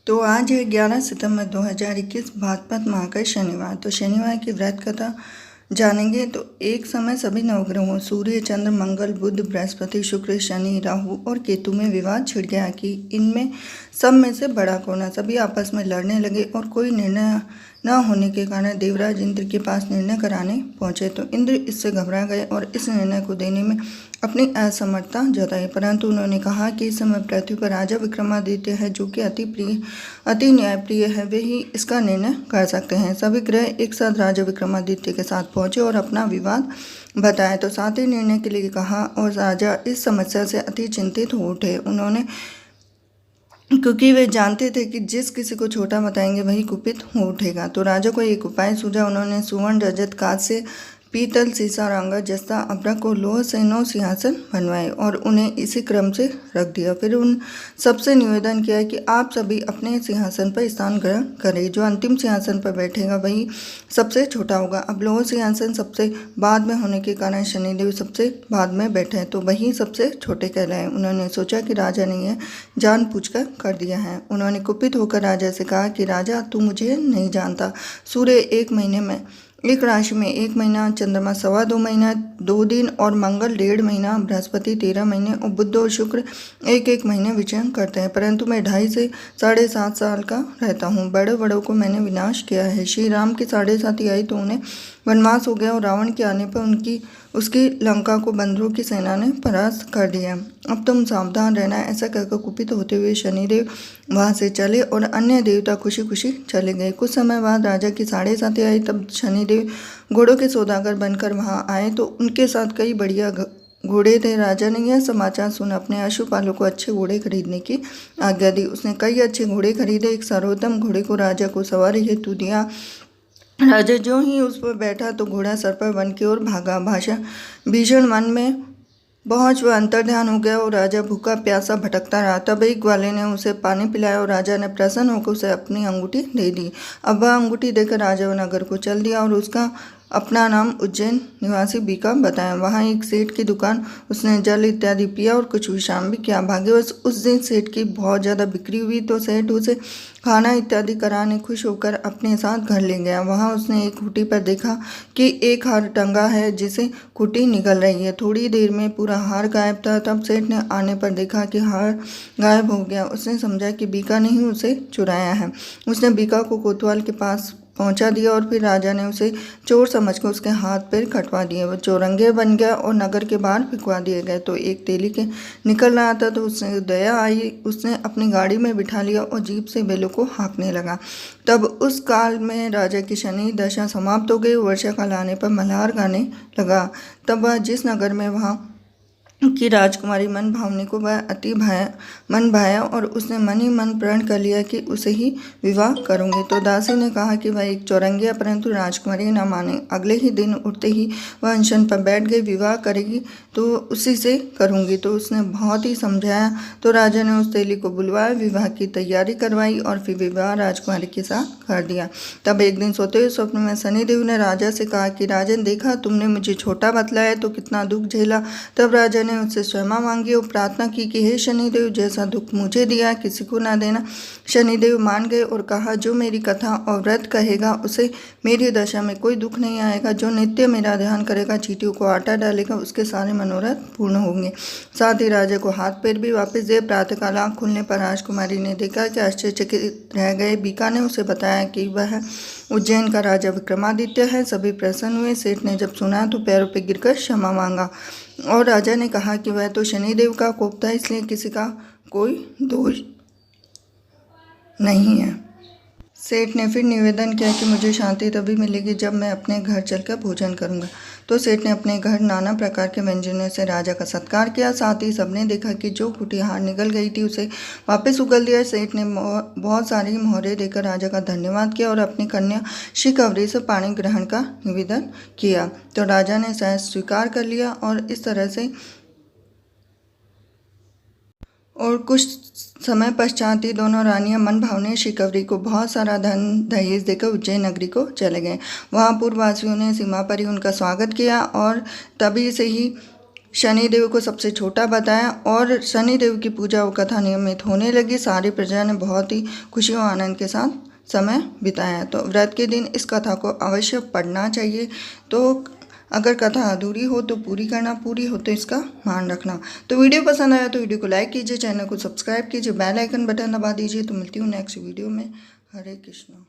तो आज है 11 सितंबर 2021 भाद्रपद माह का शनिवार। तो शनिवार की व्रत कथा जानेंगे। तो एक समय सभी नवग्रहों सूर्य, चंद्र, मंगल, बुध, बृहस्पति, शुक्र, शनि, राहु और केतु में विवाद छिड़ गया कि इनमें सब में से बड़ा कौन है। सभी आपस में लड़ने लगे और कोई निर्णय न होने के कारण देवराज इंद्र के पास निर्णय कराने पहुंचे। तो इंद्र इससे घबरा गए और इस निर्णय को देने में अपनी असमर्थता जताई, परंतु उन्होंने कहा कि इस समय पृथ्वी पर राजा विक्रमादित्य है, जो कि अति न्यायप्रिय है, वे ही इसका निर्णय कर सकते हैं। सभी ग्रह एक साथ राजा विक्रमादित्य के साथ पहुंचे और अपना विवाद बताया। तो साथ ही निर्णय के लिए कहा और राजा इस समस्या से अति चिंतित हो उठे। उन्होंने क्योंकि वे जानते थे कि जिस किसी को छोटा बताएंगे वही कुपित हो उठेगा। तो राजा को एक उपाय सूझा। उन्होंने सुवर्ण, रजत, कांस्य, पीतल, सीसा, रंगा, जस्ता, अब्रक और लोह से 9 सिंहासन बनवाए और उन्हें इसी क्रम से रख दिया। फिर उन सबसे निवेदन किया कि आप सभी अपने सिंहासन पर स्थान ग्रहण करें। जो अंतिम सिंहासन पर बैठेगा वही सबसे छोटा होगा। अब लोह सिंहासन सबसे बाद में होने के कारण शनिदेव सबसे बाद में बैठे, तो वही सबसे छोटे कहलाए। उन्होंने सोचा कि राजा ने यह जानबूझकर कर दिया है। उन्होंने कुपित होकर राजा से कहा कि राजा, तू मुझे नहीं जानता। सूर्य एक महीने में एक राशि में 1 महीना, चंद्रमा 2.25 महीना 2 दिन और मंगल 1.5 महीना, बृहस्पति 13 महीने और बुध और शुक्र 1-1 महीने विचरण करते हैं, परंतु मैं 2.5 से 7.5 साल का रहता हूँ। बड़े बड़ों को मैंने विनाश किया है। श्री राम की 7.5 आई तो उन्हें वनवास हो गया और रावण के आने पर उसकी लंका को बंदरों की सेना ने परास्त कर दिया। अब तुम सावधान रहना। ऐसा कहकर कुपित होते हुए शनिदेव वहां से चले और अन्य देवता खुशी खुशी चले गए। कुछ समय बाद राजा की 7.5 आई। तब शनिदेव घोड़ों के सौदागर बनकर वहां आए तो उनके साथ कई बढ़िया घोड़े थे। राजा ने यह समाचार सुन अपने अश्वपालों को अच्छे घोड़े खरीदने की आज्ञा दी। उसने कई अच्छे घोड़े खरीदे। एक सर्वोत्तम घोड़े को राजा को सवारी हेतु दिया। राजा जो ही उस पर बैठा तो घोड़ा सर पर वन की ओर भागा। भीषण वन में पहुंच वह अंतर्ध्यान हो गया और राजा भूखा प्यासा भटकता रहा। तब एक ग्वाले ने उसे पानी पिलाया और राजा ने प्रसन्न होकर उसे अपनी अंगूठी दे दी। अब वह अंगूठी देकर राजा नगर को चल दिया और उसका अपना नाम उज्जैन निवासी बीका बताया। वहाँ एक सेठ की दुकान उसने जल इत्यादि पिया और कुछ विश्राम भी किया। भाग्यवश उस दिन सेठ की बहुत ज़्यादा बिक्री हुई तो सेठ उसे खाना इत्यादि कराने खुश होकर अपने साथ घर ले गया। वहाँ उसने एक खूंटी पर देखा कि एक हार टंगा है जिसे खूंटी निकल रही है। थोड़ी देर में पूरा हार गायब था। तब सेठ ने आने पर देखा कि हार गायब हो गया। उसने समझा कि बीका ने ही उसे चुराया है। उसने बीका को कोतवाल के पास पहुंचा दिया और फिर राजा ने उसे चोर समझकर उसके हाथ पैर कटवा दिए। वह चौरंगे बन गया और नगर के बाहर फिकवा दिए गए। तो एक तेली के निकल रहा था तो उसने दया आई। उसने अपनी गाड़ी में बिठा लिया और जीप से बैलों को हाँकने लगा। तब उस काल में राजा की शनि दशा समाप्त हो गई। वर्षा काल आने पर मल्हार गाने लगा। तब वह जिस नगर में वहाँ की राजकुमारी मन भावनी को वह मन भाया और उसने मन ही मन प्रण कर लिया कि उसे ही विवाह करूंगी। तो दासी ने कहा कि वह एक चौरंगी है, परंतु राजकुमारी न माने। अगले ही दिन उठते ही वह अनशन पर बैठ गई। विवाह करेगी तो उसी से करूंगी। तो उसने बहुत ही समझाया तो राजा ने उस तेली को बुलवाया, विवाह की तैयारी करवाई और फिर विवाह राजकुमारी के साथ कर दिया। तब एक दिन सोते हुए स्वप्न में शनिदेव ने राजा से कहा कि राजन, देखा तुमने मुझे छोटा बतलाया तो कितना दुख झेला। तब राजा ने उससे क्षमा मांगी और प्रार्थना की कि हे शनिदेव, जैसा दुख मुझे दिया किसी को ना देना। शनिदेव मान गए और कहा, जो मेरी कथा और व्रत कहेगा उसे मेरी दशा में कोई दुख नहीं आएगा। जो नित्य मेरा ध्यान करेगा, चींटियों को आटा डालेगा, उसके सारे मनोरथ पूर्ण होंगे। साथ ही राजा को हाथ पैर भी वापस दिए। प्रातःकाल आँख खुलने पर राजकुमारी ने देखा कि आश्चर्यचकित रह गए। बीका ने उसे बताया कि वह उज्जैन का राजा विक्रमादित्य है। सभी प्रसन्न हुए। सेठ ने जब सुना तो पैरों पर गिरकर क्षमा मांगा और राजा ने कहा कि वह तो शनिदेव का कोप था, इसलिए किसी का कोई दोष नहीं है। सेठ ने फिर निवेदन किया कि मुझे शांति तभी मिलेगी जब मैं अपने घर चलकर भोजन करूंगा। तो सेठ ने अपने घर नाना प्रकार के व्यंजनों से राजा का सत्कार किया। साथ ही सबने देखा कि जो खूंटी हार निकल गई थी उसे वापस उगल दिया। सेठ ने बहुत सारी मोहरें देकर राजा का धन्यवाद किया और अपनी कन्या शिखवरी से पाणी ग्रहण का निवेदन किया। तो राजा ने सहज स्वीकार कर लिया और इस तरह से और कुछ समय पश्चात ही दोनों रानियां मन भावने शिखवरी को बहुत सारा धन दहेज देकर उज्जैन नगरी को चले गए। वहां पूर्ववासियों ने सीमा पर ही उनका स्वागत किया और तभी से ही शनिदेव को सबसे छोटा बताया और शनिदेव की पूजा और कथा नियमित होने लगी। सारी प्रजा ने बहुत ही खुशी और आनंद के साथ समय बिताया। तो व्रत के दिन इस कथा को अवश्य पढ़ना चाहिए। तो अगर कथा अधूरी हो तो पूरी करना, पूरी हो तो इसका मान रखना। तो वीडियो पसंद आया तो वीडियो को लाइक कीजिए, चैनल को सब्सक्राइब कीजिए, बेल आइकन बटन दबा दीजिए। तो मिलती हूँ नेक्स्ट वीडियो में। हरे कृष्ण।